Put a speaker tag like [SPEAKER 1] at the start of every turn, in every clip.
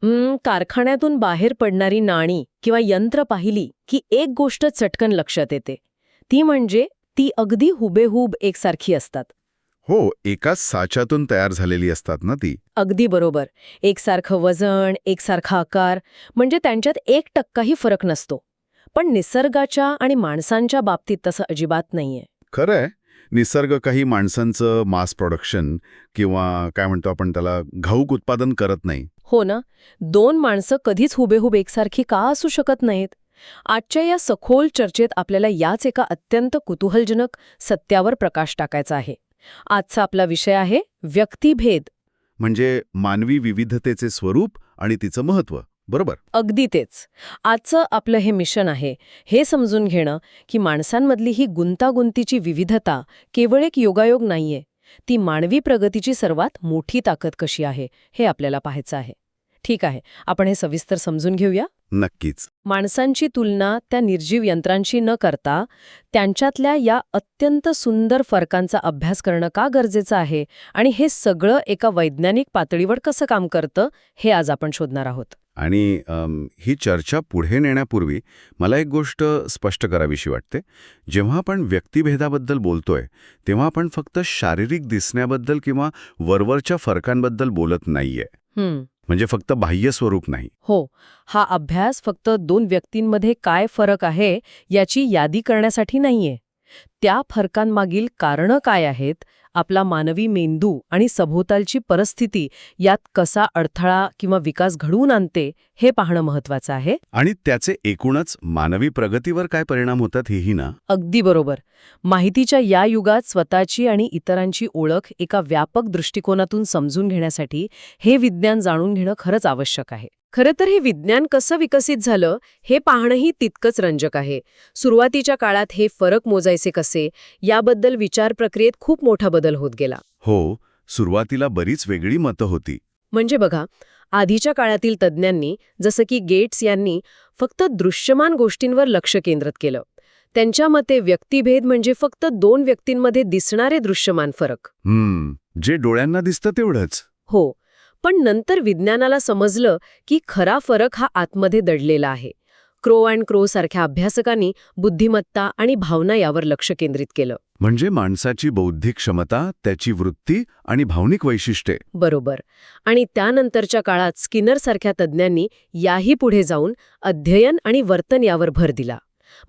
[SPEAKER 1] कारखान्यातून बाहेर पडणारी नाणी किंवा यंत्र पाहिली की एक गोष्ट चटकन लक्षात येते. ती म्हणजे ती अगदी हुबेहूब एकसारखी असतात.
[SPEAKER 2] हो, एकाच साच्यातून तयार झालेली असतात ना ती.
[SPEAKER 1] अगदी बरोबर. एकसारखं वजन, एकसारखा आकार, म्हणजे त्यांच्यात 1% फरक नसतो. पण निसर्गाच्या आणि माणसांच्या बाबतीत तसं अजिबात नाहीये.
[SPEAKER 2] खरंय, निसर्ग काही माणसांचं मास प्रोडक्शन किंवा काय म्हणतो आपण त्याला घाऊक उत्पादन करत नाही.
[SPEAKER 1] हो ना, 2 माणसं कधीच हुबेहूब एकसारखी का असू शकत नाहीत? आजच्या या सखोल चर्चेत आपल्याला याच एका अत्यंत कुतूहलजनक सत्यावर प्रकाश टाकायचा आहे. आजचा आपला विषय आहे व्यक्तिभेद.
[SPEAKER 2] म्हणजे मानवी विविधतेचे स्वरूप आणि तिचं महत्त्व. बरोबर.
[SPEAKER 1] अगदी तेच. आजचं आपलं हे मिशन आहे हे समजून घेणं की माणसांमधली ही गुंतागुंतीची विविधता केवळ एक योगायोग नाहीये. ती मानवी प्रगतीची सर्वात मोठी ताकद कशी आहे हे आपल्याला पाहायचं आहे. ठीक आहे, आपण हे सविस्तर समजून घेऊया.
[SPEAKER 2] नक्कीच.
[SPEAKER 1] माणसांची तुलना त्या निर्जीव यंत्रांशी न करता त्यांच्यातल्या या अत्यंत सुंदर फरकांचा अभ्यास करणं का गरजेचं आहे आणि हे सगळं एका वैज्ञानिक पातळीवर कसं काम करतं हे आज आपण शोधणार आहोत.
[SPEAKER 2] आणि ही चर्चा पुढे नेण्यापूर्वी मला एक गोष्ट स्पष्ट करावीशी वाटते. जेव्हा आपण व्यक्तिभेदाबद्दल बोलतोय तेव्हा आपण फक्त शारीरिक दिसण्याबद्दल किंवा वरवरच्या फरकांबद्दल बोलत नाहीये. म्हणजे फक्त बाह्य स्वरूप नाही.
[SPEAKER 1] हो, हा अभ्यास फक्त 2 व्यक्तींमध्ये काय फरक आहे याची यादी करण्यासाठी नाहीये. त्या फरकांमागील कारणं काय आहेत, आपला मानवी मेंदू आणि सभोवतालची परिस्थिती यात कसा अडथळा किंवा विकास घडवून आणते हे पाहणं महत्वाचं आहे.
[SPEAKER 2] आणि त्याचे एकूणच मानवी प्रगतीवर काय परिणाम होतात हेही ना.
[SPEAKER 1] अगदी बरोबर. माहितीच्या या युगात स्वतःची आणि इतरांची ओळख एका व्यापक दृष्टिकोनातून समजून घेण्यासाठी हे विज्ञान जाणून घेणं खरंच आवश्यक आहे. खरं तर हे विज्ञान कसं विकसित झालं हे पाहणंही तितकंच रंजक आहे. सुरुवातीच्या काळात हे फरक मोजायचे कसे याबद्दल विचार प्रक्रियेत खूप मोठा बदल होत गेला.
[SPEAKER 2] हो, सुरुवातीला बरीच वेगळी मतं होती.
[SPEAKER 1] म्हणजे बघा, आधीच्या काळातील तज्ज्ञांनी जसं की गेट्स यांनी फक्त दृश्यमान गोष्टींवर लक्ष केंद्रित केलं. त्यांच्या मते व्यक्तिभेद म्हणजे फक्त 2 व्यक्तींमध्ये दिसणारे दृश्यमान फरक.
[SPEAKER 2] जे डोळ्यांना दिसतं तेवढंच.
[SPEAKER 1] हो, पण नंतर विज्ञानाला समजलं की खरा फरक हा आतमध्ये दडलेला आहे. क्रो अँड क्रो सारख्या अभ्यासकांनी बुद्धिमत्ता आणि भावना यावर लक्ष केंद्रित केलं.
[SPEAKER 2] म्हणजे माणसाची बौद्धिक क्षमता, त्याची वृत्ती आणि भावनिक वैशिष्ट्ये.
[SPEAKER 1] बरोबर. आणि त्यानंतरच्या काळात स्किनरसारख्या तज्ज्ञांनी याही पुढे जाऊन अध्ययन आणि वर्तन यावर भर दिला.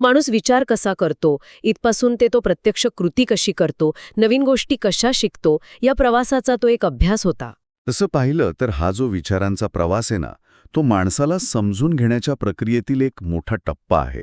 [SPEAKER 1] माणूस विचार कसा करतो, इथपासून तो प्रत्यक्ष कृती कशी करतो, नवीन गोष्टी कशा शिकतो, या प्रवासाचा तो एक अभ्यास होता.
[SPEAKER 2] तसं पाहिलं तर हा जो विचारांचा प्रवास आहे ना, तो माणसाला समजून घेण्याच्या प्रक्रियेतील एक मोठा टप्पा आहे.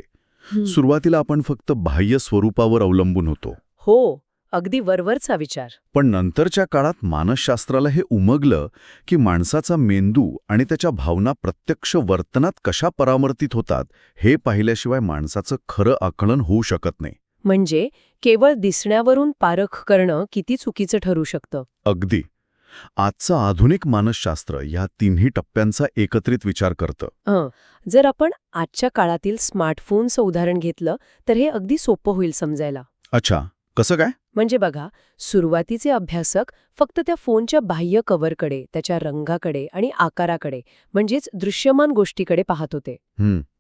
[SPEAKER 2] सुरुवातीला आपण फक्त बाह्य स्वरूपावर अवलंबून होतो.
[SPEAKER 1] हो, अगदी वरवरचा विचार.
[SPEAKER 2] पण नंतरच्या काळात मानसशास्त्राला हे उमगलं की माणसाचा मेंदू आणि त्याच्या भावना प्रत्यक्ष वर्तनात कशा परावर्तित होतात हे पाहिल्याशिवाय माणसाचं खरं आकलन होऊ शकत नाही.
[SPEAKER 1] म्हणजे केवळ दिसण्यावरून पारख करणं किती चुकीचं ठरू शकतं.
[SPEAKER 2] अगदी. आजचं आधुनिक मानसशास्त्र या तिन्ही टप्प्यांचा एकत्रित विचार करतं.
[SPEAKER 1] जर आपण आजच्या काळातील स्मार्टफोनचं उदाहरण घेतलं तर हे अगदी सोपं होईल समजायला.
[SPEAKER 2] अच्छा, कसं काय?
[SPEAKER 1] म्हणजे बघा, सुरुवातीचे अभ्यासक फक्त त्या फोनच्या बाह्य कव्हरकडे, त्याच्या रंगाकडे आणि आकाराकडे म्हणजेच दृश्यमान गोष्टीकडे पाहत होते.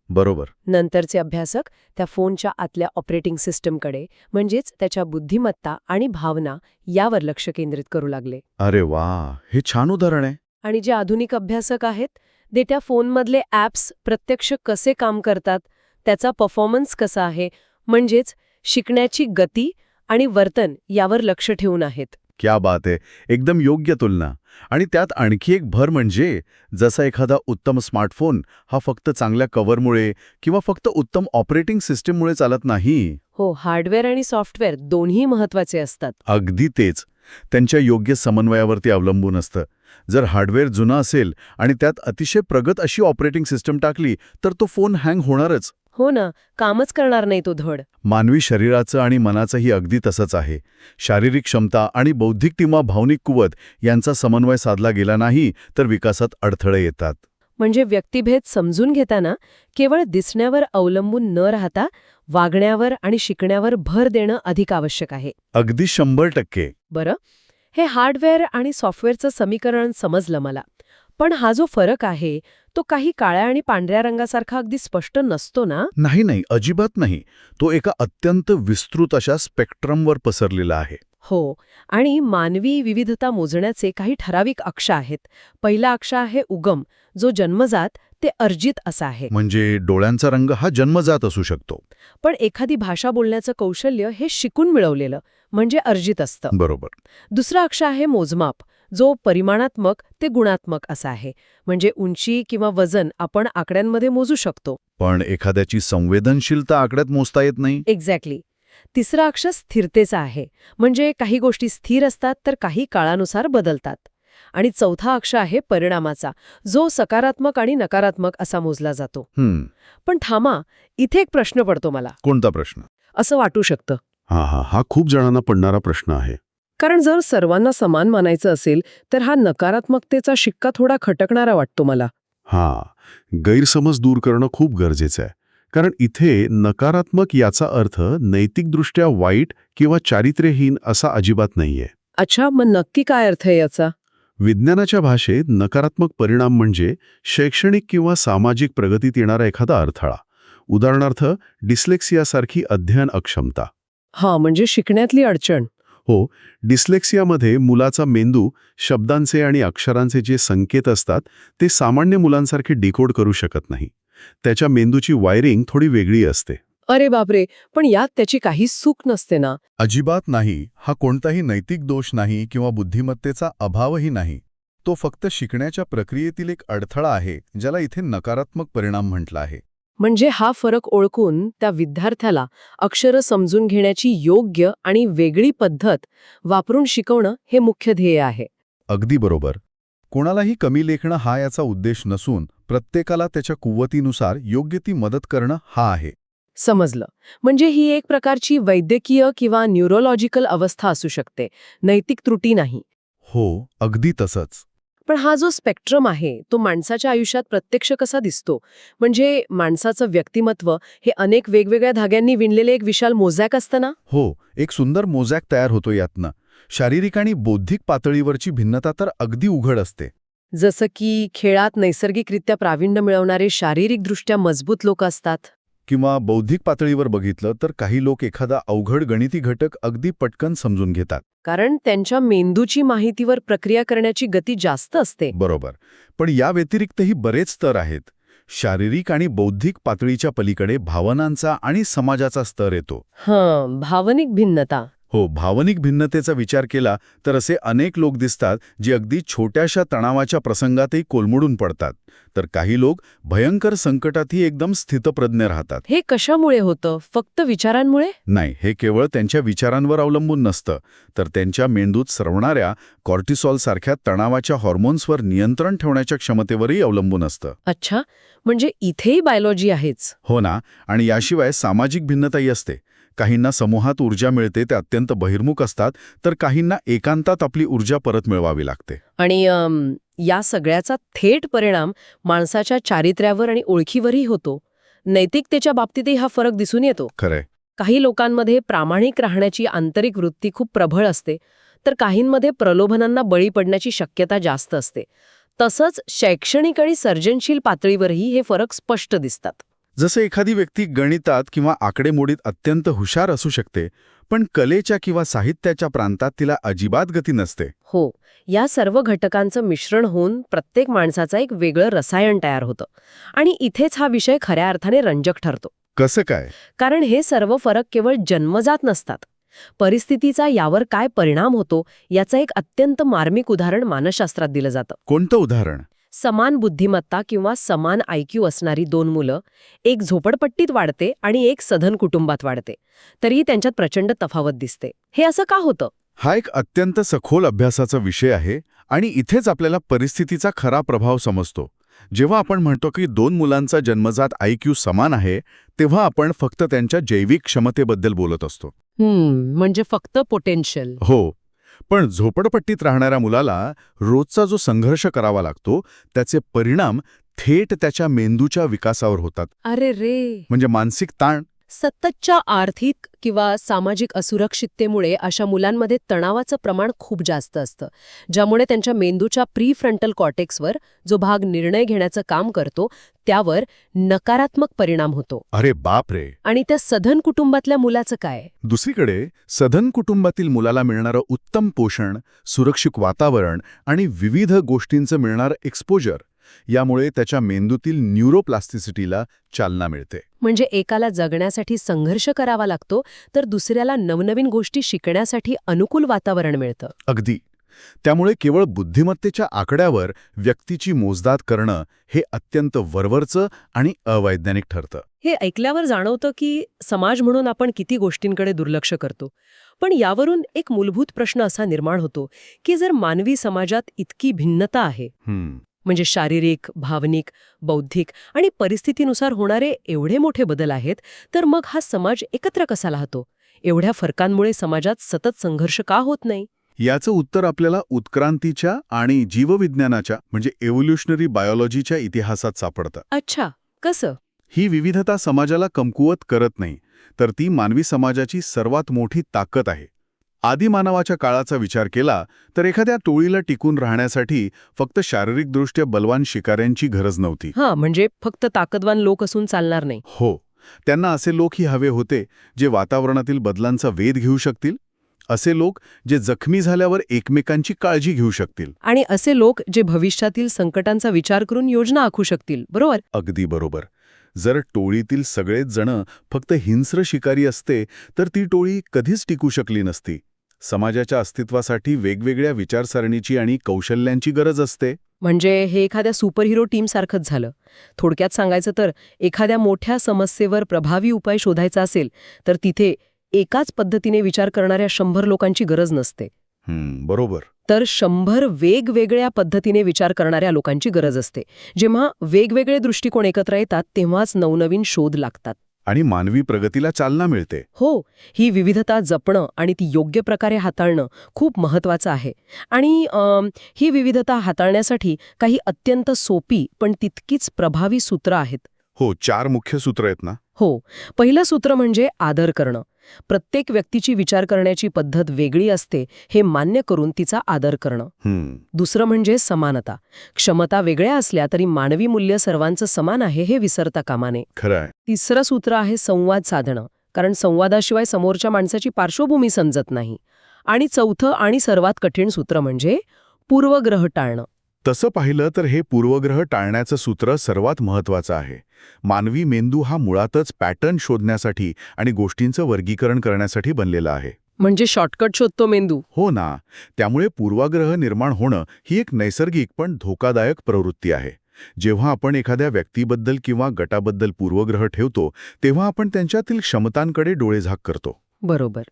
[SPEAKER 2] बरोबर.
[SPEAKER 1] नंतरचे अभ्यासक त्या फोनच्या आतल्या ऑपरेटिंग सिस्टमकडे म्हणजेच त्याच्या बुद्धिमत्ता आणि भावना यावर लक्ष केंद्रित करू लागले.
[SPEAKER 2] अरे वा, हे छान उदाहरण आहे.
[SPEAKER 1] आणि जे आधुनिक अभ्यासक आहेत ते त्या फोनमधले ॲप्स प्रत्यक्ष कसे काम करतात, त्याचा परफॉर्मन्स कसा आहे, म्हणजेच शिकण्याची गती आणि वर्तन यावर लक्ष ठेवून आहेत.
[SPEAKER 2] क्या बात आहे, एकदम योग्य तुलना. आणि त्यात आणखी एक भर म्हणजे जसा एखादा उत्तम स्मार्टफोन हा फक्त चांगल्या कव्हरमुळे किंवा फक्त उत्तम ऑपरेटिंग सिस्टीममुळे चालत नाही.
[SPEAKER 1] हो, हार्डवेअर आणि सॉफ्टवेअर दोन्ही महत्वाचे असतात.
[SPEAKER 2] अगदी तेच. त्यांच्या योग्य समन्वयावरती अवलंबून असतं. जर हार्डवेअर जुना असेल आणि त्यात अतिशय प्रगत अशी ऑपरेटिंग सिस्टम टाकली तर तो फोन हँग होणारच.
[SPEAKER 1] हो ना, कामच करणार नाही तो धड.
[SPEAKER 2] मानवी शरीराचं आणि मनाचंही अगदी तसंच आहे. शारीरिक क्षमता आणि बौद्धिक किंवा भावनिक कुवत यांचा समन्वय साधला गेला नाही तर विकासात अडथळे येतात.
[SPEAKER 1] म्हणजे व्यक्तिभेद समजून घेताना केवळ दिसण्यावर अवलंबून न राहता वागण्यावर आणि शिकण्यावर भर देणं अधिक आवश्यक आहे.
[SPEAKER 2] अगदी 100%.
[SPEAKER 1] बरं, हे हार्डवेअर आणि सॉफ्टवेअरचं समीकरण समजलं मला. पण हा जो फरक आहे तो काही काळ्या आणि पांढऱ्या रंगासारखा अगदी स्पष्ट नसतो ना?
[SPEAKER 3] नाही, अजिबात नाही. तो एका अत्यंत विस्तृत अशा स्पेक्ट्रमवर पसरलेला आहे.
[SPEAKER 1] हो. आणि मानवी विविधता मोजण्याचे काही ठराविक अक्ष आहेत. पहिला अक्ष आहे उगम, जो जन्मजात ते अर्जित असा आहे.
[SPEAKER 3] म्हणजे डोळ्यांचा रंग हा जन्मजात असू शकतो.
[SPEAKER 1] पण एखादी भाषा बोलण्याचं कौशल्य हे शिकून मिळवलेलं म्हणजे अर्जित असतं.
[SPEAKER 3] बरोबर.
[SPEAKER 1] दुसरा अक्ष आहे मोजमाप, जो परिमाणात्मक ते गुणात्मक असा आहे. म्हणजे उंची किंवा वजन आपण आकड्यांमध्ये मोजू शकतो.
[SPEAKER 3] पण एखाद्याची संवेदनशीलता आकड्यात मोजता येत नाही.
[SPEAKER 1] एक्झॅक्टली. तिसरा अक्ष स्थिरतेचा आहे. म्हणजे काही गोष्टी स्थिर असतात तर काही काळानुसार बदलतात. आणि चौथा अक्ष आहे परिणामाचा, जो सकारात्मक आणि नकारात्मक असा मोजला जातो. पण थांबा, इथे एक प्रश्न पडतो मला.
[SPEAKER 3] कोणता प्रश्न?
[SPEAKER 1] असं वाटू शकतं,
[SPEAKER 3] हा खूप जणांना पडणारा प्रश्न आहे.
[SPEAKER 1] कारण जर सर्वांना समान मानायचं असेल तर हा नकारात्मकतेचा शिक्का थोडा खटकणारा वाटतो मला.
[SPEAKER 3] गैरसमज दूर करणं खूप गरजेचं आहे. कारण इथे नकारात्मक याचा अर्थ नैतिकदृष्ट्या वाईट किंवा चारित्र्यहीन असा अजिबात नाहीये.
[SPEAKER 1] अच्छा, मग नक्की काय अर्थ आहे याचा?
[SPEAKER 3] विज्ञानाच्या भाषेत नकारात्मक परिणाम म्हणजे शैक्षणिक किंवा सामाजिक प्रगतीत येणारा एखादा अडथळा. उदाहरणार्थ डिस्लेक्सियासारखी अध्ययन अक्षमता.
[SPEAKER 1] म्हणजे शिकण्यातली अडचण.
[SPEAKER 3] हो, डिस्लेक्सियामध्ये मुलाचा मेंदू शब्दांचे आणि अक्षरांचे जे संकेत असतात ते सामान्य मुलांसारखे डिकोड करू शकत नाही. त्याच्या मेंदूची वायरिंग थोडी वेगळी असते.
[SPEAKER 1] अरे बापरे, पण यात त्याची काहीच चूक नसते ना?
[SPEAKER 3] अजिबात नाही. हा कोणताही नैतिक दोष नाही किंवा बुद्धिमत्तेचा अभावही नाही. तो फक्त शिकण्याच्या प्रक्रियेतील एक अडथळा आहे, ज्याला इथे नकारात्मक परिणाम म्हटला आहे.
[SPEAKER 1] म्हणजे हा फरक ओळखून त्या विद्यार्थ्याला अक्षरं समजून घेण्याची योग्य आणि वेगळी पद्धत वापरून शिकवणं हे मुख्य ध्येय आहे.
[SPEAKER 3] अगदी बरोबर. कोणालाही कमी लेखणं हा याचा उद्देश नसून प्रत्येकाला त्याच्या कुवतीनुसार योग्य ती मदत करणं हा आहे.
[SPEAKER 1] समजलं. म्हणजे ही एक प्रकारची वैद्यकीय किंवा न्यूरोलॉजिकल अवस्था असू शकते, नैतिक त्रुटी नाही.
[SPEAKER 3] हो, अगदी तसंच.
[SPEAKER 1] पण हा जो स्पेक्ट्रम आहे तो माणसाच्या आयुष्यात प्रत्यक्ष कसा दिसतो? म्हणजे माणसाचं व्यक्तिमत्व हे अनेक वेगवेगळ्या धाग्यांनी विणलेले एक विशाल मोझॅक असतं ना?
[SPEAKER 3] हो, एक सुंदर मोझॅक तयार होतो यातनं. शारीरिक आणि बौद्धिक पातळीवरची भिन्नता तर अगदी उघड असते.
[SPEAKER 1] जसं की खेळात नैसर्गिकरित्या प्रावीण्य मिळवणारे शारीरिकदृष्ट्या मजबूत लोक असतात.
[SPEAKER 3] किंवा बौद्धिक पातळीवर बघितलं तर काही लोक एखादा अवघड गणिती घटक अगदी पटकन समजून घेतात.
[SPEAKER 1] कारण त्यांच्या मेंदूची माहितीवर प्रक्रिया करण्याची गती जास्त असते.
[SPEAKER 3] बरोबर. पण या व्यतिरिक्तही बरेच स्तर आहेत. शारीरिक आणि बौद्धिक पातळीच्या पलीकडे भावनांचा आणि समाजाचा स्तर येतो.
[SPEAKER 1] भावनिक भिन्नता.
[SPEAKER 3] हो, भावनिक भिन्नतेचा विचार केला तर असे अनेक लोक दिसतात जे अगदी छोट्याशा तणावाच्या प्रसंगातही कोलमडून पडतात. तर काही लोक भयंकर संकटातही एकदम स्थितप्रज्ञ राहतात.
[SPEAKER 1] हे कशामुळे होतं? फक्त विचारांमुळे?
[SPEAKER 3] नाही, हे केवळ त्यांच्या विचारांवर अवलंबून नसतं, तर त्यांच्या मेंदूत स्रवणाऱ्या कॉर्टिसॉलसारख्या तणावाच्या हॉर्मोन्सवर नियंत्रण ठेवण्याच्या क्षमतेवरही अवलंबून असतं.
[SPEAKER 1] अच्छा, म्हणजे इथेही बायोलॉजी आहेच.
[SPEAKER 3] हो ना. आणि याशिवाय सामाजिक भिन्नताही असते. काहींना समूहात ऊर्जा मिळते, ते अत्यंत बहिर्मुख असतात, तर काहींना एकांतात आपली ऊर्जा परत मिळवावी लागते.
[SPEAKER 1] आणि या सगळ्याचा थेट परिणाम माणसाच्या चारित्र्यावर आणि ओळखीवरही होतो. नैतिकतेच्या बाबतीतही हा फरक दिसून येतो.
[SPEAKER 3] खरंय.
[SPEAKER 1] काही लोकांमध्ये प्रामाणिक राहण्याची आंतरिक वृत्ती खूप प्रबळ असते, तर काहींमध्ये प्रलोभनांना बळी पडण्याची शक्यता जास्त असते. तसंच शैक्षणिक आणि सर्जनशील पातळीवरही हे फरक स्पष्ट दिसतात.
[SPEAKER 3] जसं एखादी व्यक्ती गणितात किंवा आकडेमोडीत अत्यंत हुशार असू शकते, पण कलेच्या किंवा साहित्याच्या प्रांतात तिला अजिबात गती नसते.
[SPEAKER 1] हो, या सर्व घटकांचं मिश्रण होऊन प्रत्येक माणसाचं एक वेगळं रसायन तयार होतं. आणि इथेच हा विषय खऱ्या अर्थाने रंजक ठरतो.
[SPEAKER 3] कसं काय?
[SPEAKER 1] कारण हे सर्व फरक केवळ जन्मजात नसतात. परिस्थितीचा यावर काय परिणाम होतो याचं एक अत्यंत मार्मिक उदाहरण मानसशास्त्रात दिलं जातं.
[SPEAKER 3] कोणतं उदाहरण?
[SPEAKER 1] समान बुद्धिमत्ता किंवा समान IQ असणारी दोन मुलं, एक झोपडपट्टीत वाढते आणि एक सधन कुटुंबात वाढते, तरीही त्यांच्यात प्रचंड तफावत दिसते. हे असं का होतं?
[SPEAKER 3] हा एक अत्यंत सखोल अभ्यासाचा विषय आहे आणि इथेच आपल्याला परिस्थितीचा खरा प्रभाव समजतो. जेव्हा आपण म्हणतो की दोन मुलांचा जन्मजात IQ समान आहे, तेव्हा आपण फक्त त्यांच्या जैविक क्षमतेबद्दल बोलत असतो.
[SPEAKER 1] म्हणजे फक्त पोटेन्शियल.
[SPEAKER 3] हो, पण झोपडपट्टीत राहणाऱ्या मुलाला रोजचा जो संघर्ष करावा लागतो त्याचे परिणाम थेट त्याच्या मेंदूच्या विकासावर होतात.
[SPEAKER 1] अरे रे.
[SPEAKER 3] म्हणजे मानसिक ताण,
[SPEAKER 1] सततच्या आर्थिक किंवा सामाजिक असुरक्षिततेमुळे अशा मुलांमध्ये तणावाचं प्रमाण खूप जास्त असतं, ज्यामुळे त्यांच्या मेंदूच्या प्रीफ्रंटल कॉर्टेक्सवर, जो भाग निर्णय घेण्याचं काम करतो, त्यावर नकारात्मक परिणाम होतो.
[SPEAKER 3] अरे बाप रे.
[SPEAKER 1] आणि त्या सधन कुटुंबातल्या मुलाचं काय?
[SPEAKER 3] दुसरीकडे सधन कुटुंबातील मुलाला मिळणारं उत्तम पोषण, सुरक्षित वातावरण आणि विविध गोष्टींचं मिळणारं एक्सपोजर यामुळे त्याच्या मेंदूतील न्यूरोप्लास्टिसिटीला चालना मिळते.
[SPEAKER 1] म्हणजे एकाला जगण्यासाठी संघर्ष करावा लागतो, तर दुसऱ्याला नवनवीन गोष्टी शिकण्यासाठी अनुकूल वातावरण मिळतं.
[SPEAKER 3] अगदी. त्यामुळे केवळ बुद्धिमत्तेच्या आकड्यावर व्यक्तीची मोजदाद करणं हे अत्यंत वरवरचं आणि अवैज्ञानिक ठरतं.
[SPEAKER 1] हे ऐकल्यावर जाणवतं की समाज म्हणून आपण किती गोष्टींकडे दुर्लक्ष करतो. पण यावरून एक मूलभूत प्रश्न असा निर्माण होतो की जर मानवी समाजात इतकी भिन्नता आहे, म्हणजे शारीरिक, भावनिक, बौद्धिक आणि परिस्थितीनुसार होणारे एवढे मोठे बदल आहेत, तर मग हा समाज एकत्र कसा राहतो? एवढ्या फरकांमुळे समाजात सतत संघर्ष का होत नाही?
[SPEAKER 3] याचं उत्तर आपल्याला उत्क्रांतीच्या आणि जीवविज्ञानाच्या म्हणजे एव्होल्युशनरी बायोलॉजीच्या इतिहासात सापडतं.
[SPEAKER 1] अच्छा, कसं?
[SPEAKER 3] ही विविधता समाजाला कमकुवत करत नाही, तर ती मानवी समाजाची सर्वात मोठी ताकद आहे. आदिमानवाच्या काळाचा विचार केला तर एखाद्या टोळीला टिकून राहण्यासाठी फक्त शारीरिकदृष्ट्या बलवान शिकाऱ्यांची गरज नव्हती.
[SPEAKER 1] म्हणजे फक्त ताकदवान लोक असून चालणार नाही.
[SPEAKER 3] हो, त्यांना असे लोकही हवे होते जे वातावरणातील बदलांचा वेध घेऊ शकतील, असे लोक जे जखमी झाल्यावर एकमेकांची काळजी घेऊ शकतील,
[SPEAKER 1] आणि असे लोक जे भविष्यातील संकटांचा विचार करून योजना आखू शकतील. बरोबर?
[SPEAKER 3] अगदी बरोबर. जर टोळीतील सगळेच जण फक्त हिंस्र शिकारी असते तर ती टोळी कधीच टिकू शकली नसती. समाजाच्या अस्तित्वासाठी वेगवेगळ्या विचारसरणीची आणि कौशल्यांची गरज असते.
[SPEAKER 1] म्हणजे हे एखाद्या सुपरहिरो टीमसारखंच झालं. थोडक्यात सांगायचं तर एखाद्या मोठ्या समस्येवर प्रभावी उपाय शोधायचा असेल तर तिथे एकाच पद्धतीने विचार करणाऱ्या 100 लोकांची गरज नसते.
[SPEAKER 3] बरोबर.
[SPEAKER 1] तर 100 वेगवेगळ्या पद्धतीने विचार करणाऱ्या लोकांची गरज असते. जेव्हा वेगवेगळे दृष्टिकोन एकत्र येतात तेव्हाच नवनवीन शोध लागतात.
[SPEAKER 3] आणि मानवी प्रगतीला चालना मिळते.
[SPEAKER 1] हो, ही विविधता जपणं आणि ती योग्य प्रकारे हाताळणं खूप महत्वाचं आहे. आणि ही विविधता हाताळण्यासाठी काही अत्यंत सोपी पण तितकीच प्रभावी सूत्रं आहेत.
[SPEAKER 3] हो, 4 मुख्य सूत्र आहेत ना?
[SPEAKER 1] हो. पहिलं सूत्र म्हणजे आदर करणं. प्रत्येक व्यक्तीची विचार करण्याची पद्धत वेगळी असते हे मान्य करून तिचा आदर करणं. दुसरं म्हणजे समानता. क्षमता वेगळ्या असल्या तरी मानवी मूल्य सर्वांचं समान आहे हे विसरता कामा नये.
[SPEAKER 3] खरं आहे.
[SPEAKER 1] तिसरं सूत्र आहे संवाद साधणं, कारण संवादाशिवाय समोरच्या माणसाची पार्श्वभूमी समजत नाही. आणि चौथं आणि सर्वात कठीण सूत्र म्हणजे पूर्वग्रह टाळणं.
[SPEAKER 3] तसं पाहिलं तर हे पूर्वग्रह टाळण्याचं सूत्र सर्वात महत्वाचं आहे. मानवी मेंदू हा मुळातच पॅटर्न शोधण्यासाठी आणि गोष्टींचं वर्गीकरण करण्यासाठी बनलेला आहे.
[SPEAKER 1] म्हणजे शॉर्टकट शोधतो मेंदू.
[SPEAKER 3] हो ना. त्यामुळे पूर्वाग्रह निर्माण होणं ही एक नैसर्गिक पण धोकादायक प्रवृत्ती आहे. जेव्हा आपण एखाद्या व्यक्तीबद्दल किंवा गटाबद्दल पूर्वग्रह ठेवतो तेव्हा आपण त्यांच्यातील क्षमतांकडे डोळेझाक करतो.
[SPEAKER 1] बरोबर.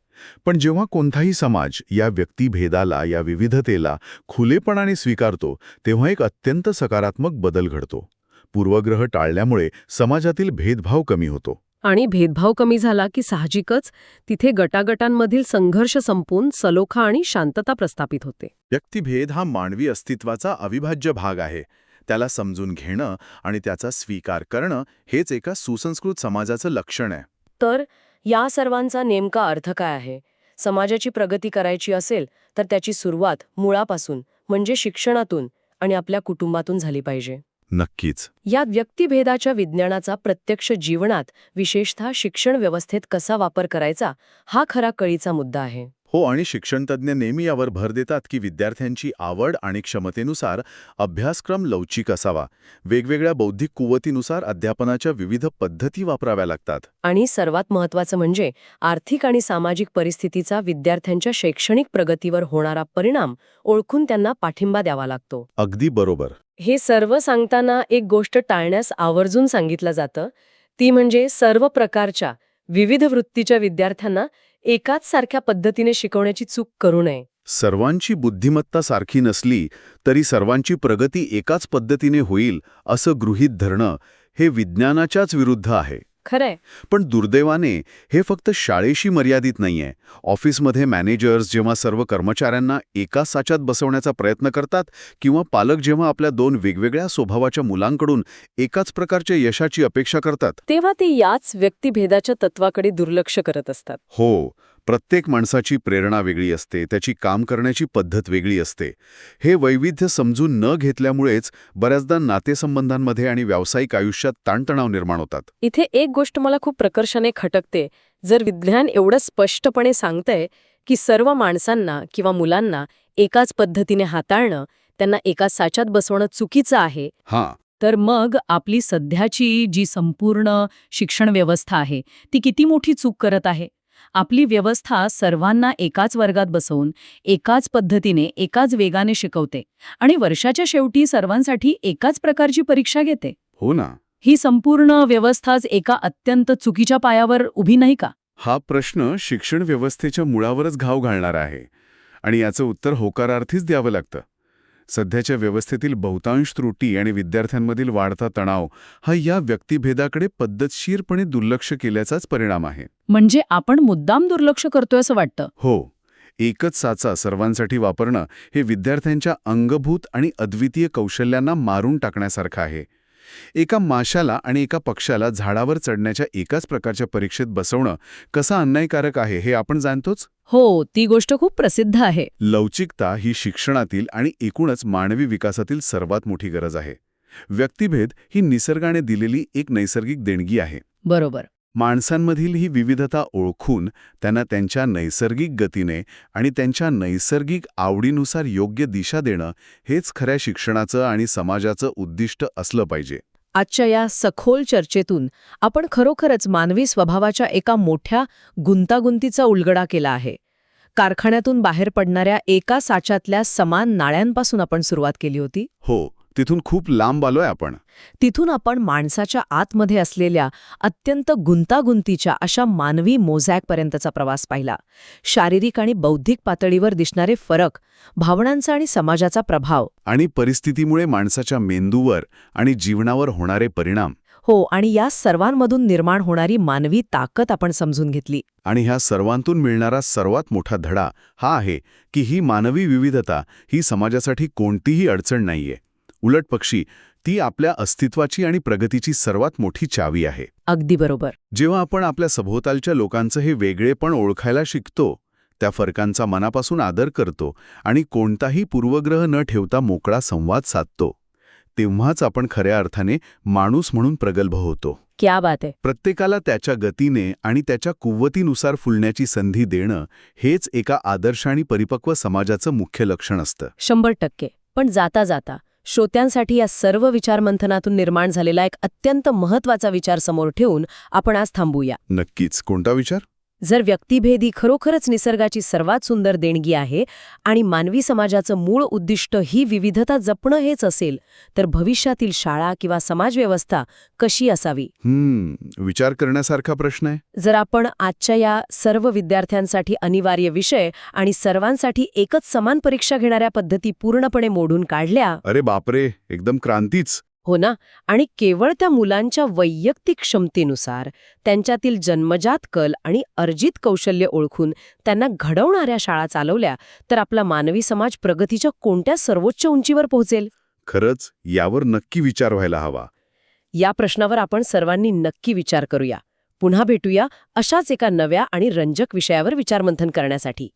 [SPEAKER 3] पण जेव्हा कोणताही समाज या व्यक्तिभेदाला, या विविधतेला खुलेपणाने स्वीकारतो तेव्हा एक अत्यंत सकारात्मक बदल घडतो. पूर्वग्रह टाळल्यामुळे समाजातील भेदभाव कमी होतो.
[SPEAKER 1] आणि भेदभाव कमी झाला की साहजिकच तिथे गटागटांमधील संघर्ष संपून सलोखा आणि शांतता प्रस्थापित होते.
[SPEAKER 3] व्यक्तिभेद हा मानवी अस्तित्वाचा अविभाज्य भाग आहे. त्याला समजून घेणं आणि त्याचा स्वीकार करणं हेच एका सुसंस्कृत समाजाचं लक्षण आहे.
[SPEAKER 1] तर या सर्वांचा नेमका अर्थ काय आहे? समाजाची प्रगती करायची असेल तर त्याची सुरुवात मुळापासून म्हणजे शिक्षणातून आणि आपल्या कुटुंबातून झाली पाहिजे.
[SPEAKER 3] नक्कीच.
[SPEAKER 1] या व्यक्तिभेदाच्या विज्ञानाचा प्रत्यक्ष जीवनात, विशेषतः शिक्षण व्यवस्थेत कसा वापर करायचा हा खरा कळीचा मुद्दा आहे.
[SPEAKER 3] हो, आणि शिक्षणतज्ञ नेहमी यावर भर देतात की विद्यार्थ्यांची आवड आणि क्षमतेनुसार अभ्यासक्रम लवचिक असावा. वेगवेगळ्या बौद्धिक कुवतीनुसार अध्यापनाच्या विविध पद्धती वापराव्या लागतात.
[SPEAKER 1] आणि सर्वात महत्त्वाचं म्हणजे आर्थिक आणि सामाजिक परिस्थितीचा विद्यार्थ्यांच्या शैक्षणिक प्रगतीवर होणारा परिणाम ओळखून त्यांना पाठिंबा द्यावा लागतो.
[SPEAKER 3] अगदी बरोबर.
[SPEAKER 1] हे सर्व सांगताना एक गोष्ट टाळण्यास आवर्जून सांगितलं जातं, ती म्हणजे सर्व प्रकारच्या विविध वृत्तीच्या विद्यार्थ्यांना एकाच सारख्या पद्धतीने शिकवण्याची चूक करू नये.
[SPEAKER 3] सर्वांची बुद्धिमत्ता सारखी नसली तरी सर्वांची प्रगती एकाच पद्धतीने होईल असं गृहीत धरणं हे विज्ञानाच्याच विरुद्ध आहे.
[SPEAKER 1] खरंय.
[SPEAKER 2] पण दुर्दैवाने हे फक्त शाळेशी मर्यादित नाहीये. ऑफिसमध्ये मॅनेजर्स जेव्हा सर्व कर्मचाऱ्यांना एकाच साच्यात बसवण्याचा प्रयत्न करतात किंवा पालक जेव्हा आपल्या दोन वेगवेगळ्या स्वभावाच्या मुलांकडून एकाच प्रकारच्या यशाची अपेक्षा करतात,
[SPEAKER 1] तेव्हा ते याच व्यक्तिभेदाच्या तत्वाकडे दुर्लक्ष करत असतात.
[SPEAKER 2] हो, प्रत्येक माणसाची प्रेरणा वेगळी असते, त्याची काम करण्याची पद्धत वेगळी असते. हे वैविध्य समजून न घेतल्यामुळेच बऱ्याचदा नातेसंबंधांमध्ये आणि व्यावसायिक आयुष्यात ताणतणाव निर्माण होतात.
[SPEAKER 1] इथे एक गोष्ट मला खूप प्रकर्षाने खटकते. जर विज्ञान एवढं स्पष्टपणे सांगतंय की सर्व माणसांना किंवा मुलांना एकाच पद्धतीने हाताळणं, त्यांना एकाच साच्यात बसवणं चुकीचं आहे,
[SPEAKER 2] हां,
[SPEAKER 1] तर मग आपली सध्याची जी संपूर्ण शिक्षण व्यवस्था आहे ती किती मोठी चूक करत आहे. आपली व्यवस्था सर्वांना एकाच वर्गात बसवून एकाच पद्धतीने एकाच वेगाने शिकवते आणि वर्षाच्या शेवटी सर्वांसाठी एकाच प्रकारची परीक्षा घेते.
[SPEAKER 2] हो ना.
[SPEAKER 1] ही संपूर्ण व्यवस्थाच एका अत्यंत चुकीच्या पायावर उभी नाही का?
[SPEAKER 2] हा प्रश्न शिक्षण व्यवस्थेच्या मुळावरच घाव घालणारा आहे आणि याचं उत्तर होकारार्थीच द्यावं लागतं. सध्याच्या व्यवस्थेतील बहुतांश त्रुटी आणि विद्यार्थ्यांमधील वाढता तणाव हा या व्यक्तिभेदाकडे पद्धतशीरपणे दुर्लक्ष केल्याचाच परिणाम आहे.
[SPEAKER 1] म्हणजे आपण मुद्दाम दुर्लक्ष करतोय असं वाटतं.
[SPEAKER 2] हो, एकच साचा सर्वांसाठी वापरणं हे विद्यार्थ्यांच्या अंगभूत आणि अद्वितीय कौशल्यांना मारून टाकण्यासारखं आहे. एका माशाला आणि एका पक्षाला झाडावर चढण्याच्या एकाच प्रकारच्या परीक्षेत बसवणं कसं अन्यायकारक आहे हे आपण जाणतोच.
[SPEAKER 1] हो, ती गोष्ट खूप प्रसिद्ध आहे.
[SPEAKER 2] लवचिकता ही शिक्षणातील आणि एकूणच मानवी विकासातील सर्वात मोठी गरज आहे. व्यक्तिभेद ही निसर्गाने दिलेली एक नैसर्गिक देणगी आहे.
[SPEAKER 1] बरोबर.
[SPEAKER 2] माणसांमधील ही विविधता ओळखून त्यांना त्यांच्या नैसर्गिक गतीने आणि त्यांच्या नैसर्गिक आवडीनुसार योग्य दिशा देणं हेच खऱ्या शिक्षणाचं आणि समाजाचं उद्दिष्ट असलं पाहिजे.
[SPEAKER 1] आजच्या या सखोल चर्चेतून आपण खरोखरच मानवी स्वभावाच्या एका मोठ्या गुंतागुंतीचा उलगडा केला आहे. कारखान्यातून बाहेर पडणाऱ्या एका साच्यातल्या समान नाळ्यांपासून आपण सुरुवात केली होती.
[SPEAKER 2] हो, तिथून खूप लांब आलोय आपण.
[SPEAKER 1] तिथून आपण माणसाच्या आतमध्ये असलेल्या अत्यंत गुंतागुंतीच्या अशा मानवी मोझॅकपर्यंतचा प्रवास पाहिला. शारीरिक आणि बौद्धिक पातळीवर दिसणारे फरक, भावनांचा आणि समाजाचा प्रभाव,
[SPEAKER 2] आणि परिस्थितीमुळे माणसाच्या मेंदूवर आणि जीवनावर होणारे परिणाम.
[SPEAKER 1] हो, आणि या सर्वांमधून निर्माण होणारी मानवी ताकद आपण समजून घेतली.
[SPEAKER 2] आणि ह्या सर्वांतून मिळणारा सर्वात मोठा धडा हा आहे की ही मानवी विविधता ही समाजासाठी कोणतीही अडचण नाहीये. उलटपक्षी ती आपल्या अस्तित्वाची आणि प्रगतीची सर्वात मोठी चावी आहे.
[SPEAKER 1] अगदी बरोबर.
[SPEAKER 2] जेव्हा आपण आपल्या सभोवतालच्या लोकांचं हे वेगळेपण ओळखायला शिकतो, त्या फरकांचा मनापासून आदर करतो आणि कोणताही पूर्वग्रह न ठेवता मोकळा संवाद साधतो, तेव्हाच आपण खऱ्या अर्थाने माणूस म्हणून प्रगल्भ होतो.
[SPEAKER 1] क्या बात आहे.
[SPEAKER 2] प्रत्येकाला त्याच्या गतीने आणि त्याच्या कुवतीनुसार फुलण्याची संधी देणं हेच एका आदर्श आणि परिपक्व समाजाचं मुख्य लक्षण असतं.
[SPEAKER 1] 100%. पण जाता जाता श्रोत्यांसाठी या सर्व विचारमंथनातून निर्माण झालेला एक अत्यंत महत्त्वाचा विचार समोर ठेवून आपण आज थांबूया.
[SPEAKER 2] नक्कीच. कोणता विचार?
[SPEAKER 1] जर व्यक्तिभेद ही खरोखरच निसर्गाची सर्वात सुंदर देणगी आहे आणि मानवी समाजाचं मूळ उद्दिष्ट ही विविधता जपणं हेच असेल, तर भविष्यातील शाळा किंवा समाजव्यवस्था कशी असावी?
[SPEAKER 2] विचार करण्यासारखा प्रश्न आहे.
[SPEAKER 1] जर आपण आजच्या या सर्व विद्यार्थ्यांसाठी अनिवार्य विषय आणि सर्वांसाठी एकच समान परीक्षा घेणाऱ्या पद्धती पूर्णपणे मोडून काढल्या,
[SPEAKER 2] अरे बापरे, एकदम क्रांतीच.
[SPEAKER 1] हो ना, आणि केवळ त्या मुलांच्या वैयक्तिक क्षमतेनुसार त्यांच्यातील जन्मजात कल आणि अर्जित कौशल्य ओळखून त्यांना घडवणाऱ्या शाळा चालवल्या, तर आपला मानवी समाज प्रगतीच्या कोणत्या सर्वोच्च उंचीवर पोहोचेल?
[SPEAKER 2] खरंच यावर नक्की विचार व्हायला हवा.
[SPEAKER 1] या प्रश्नावर आपण सर्वांनी नक्की विचार करूया. पुन्हा भेटूया अशाच एका नव्या आणि रंजक विषयावर विचारमंथन करण्यासाठी.